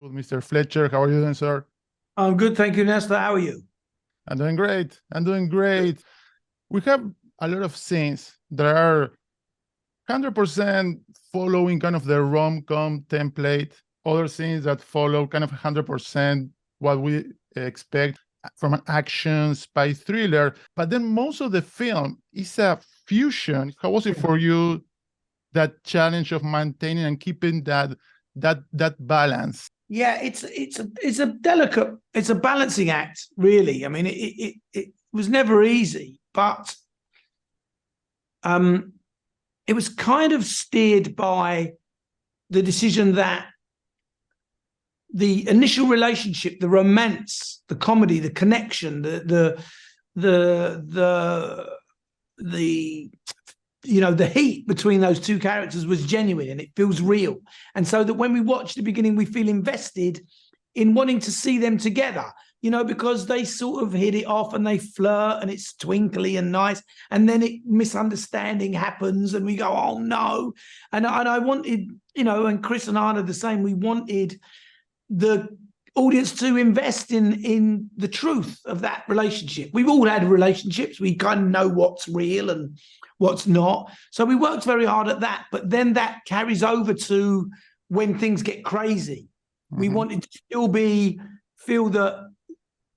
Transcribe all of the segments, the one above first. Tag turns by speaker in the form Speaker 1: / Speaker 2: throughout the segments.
Speaker 1: Well, Mr. Fletcher, how are you doing, sir?
Speaker 2: I'm good, thank you, Nestor. How are you?
Speaker 1: I'm doing great. I'm doing great. We have a lot of scenes that are 100% following kind of the rom-com template, other scenes that follow kind of 100% what we expect from an action spy thriller. But then most of the film is a fusion. How was it for you, that challenge of maintaining and keeping that balance?
Speaker 2: Yeah, it's a delicate, it's a balancing act, really. I mean, it was never easy, but it was kind of steered by the decision that the initial relationship, the romance, the comedy, the connection, the heat between those two characters was genuine and it feels real. And so that when we watch the beginning, we feel invested in wanting to see them together, because they sort of hit it off and they flirt and it's twinkly and nice. And then misunderstanding happens and we go, oh no. And I wanted, and Chris and Anna the same, we wanted the audience to invest in the truth of that relationship. We've all had relationships. We kind of know what's real and what's not. So we worked very hard at that. But then that carries over to when things get crazy. Mm-hmm. We wanted to still feel that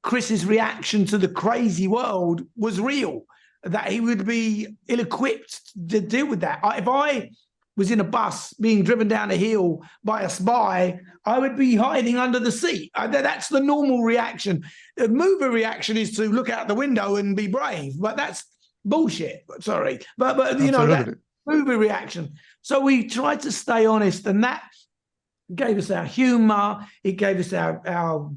Speaker 2: Chris's reaction to the crazy world was real, that he would be ill-equipped to deal with that. If I was in a bus being driven down a hill by a spy, I would be hiding under the seat. That's the normal reaction. The movie reaction is to look out the window and be brave, but that's bullshit. Sorry. But that movie reaction. So we tried to stay honest, and that gave us our humor. It gave us our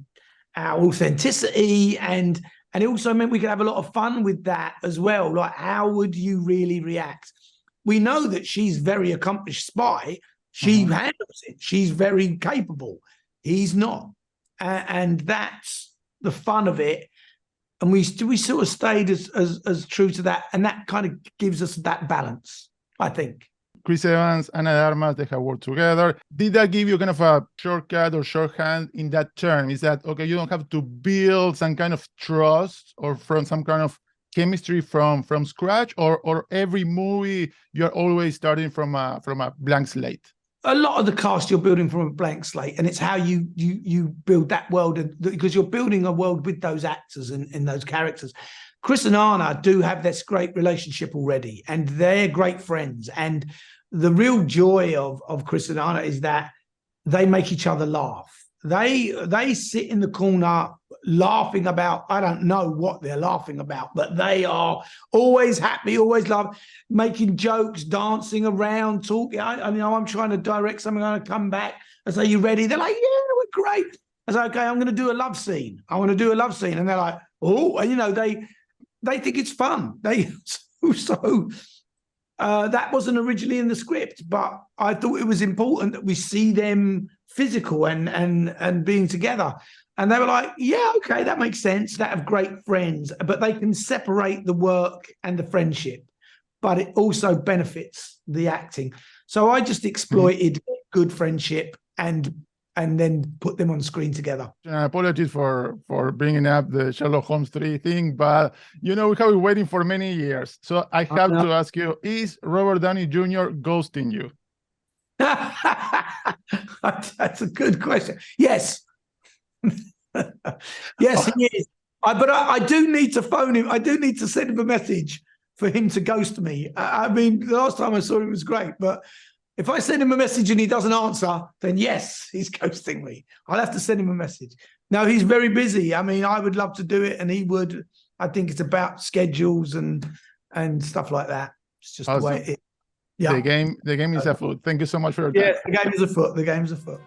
Speaker 2: authenticity, and it also meant we could have a lot of fun with that as well. Like, how would you really react? We know that she's very accomplished spy. She handles it. She's very capable. He's not. And that's the fun of it. And we sort of stayed as true to that. And that kind of gives us that balance, I think.
Speaker 1: Chris Evans and Armas, they have worked together. Did that give you kind of a shortcut or shorthand in that term? Is that, okay, you don't have to build some kind of trust or from some kind of chemistry from scratch, or every movie you're always starting from a blank slate?
Speaker 2: A lot of the cast you're building from a blank slate, and it's how you build that world, because you're building a world with those actors and those characters. Chris and Anna do have this great relationship already, and they're great friends. And the real joy of Chris and Anna is that they make each other laugh. They sit in the corner laughing about, I don't know what they're laughing about, but they are always happy, always love, making jokes, dancing around, talking. I'm trying to direct something, I'm going to come back. I say, you ready? They're like, yeah, we're great. I say, okay, I'm going to do a love scene. I want to do a love scene. And they're like, oh, they think it's fun. That wasn't originally in the script, but I thought it was important that we see them physical and being together. And they were like, yeah, okay, that makes sense. That have great friends, but they can separate the work and the friendship, but it also benefits the acting. So I just exploited good friendship and then put them on screen together.
Speaker 1: Apologies for bringing up the Sherlock Holmes 3 thing, but we have been waiting for many years. So I have to ask you, is Robert Downey Jr. ghosting you?
Speaker 2: That's a good question. Yes. Yes, he is. But I do need to phone him. I do need to send him a message for him to ghost me. I mean, the last time I saw him was great, but if I send him a message and he doesn't answer, then yes, he's ghosting me. I'll have to send him a message. No, he's very busy. I mean, I would love to do it, and he would. I think it's about schedules and stuff like that. It's just awesome. The way it is. Yeah.
Speaker 1: The game is afoot. Thank you so much for your time.
Speaker 2: Yeah, the game is afoot. The game is afoot.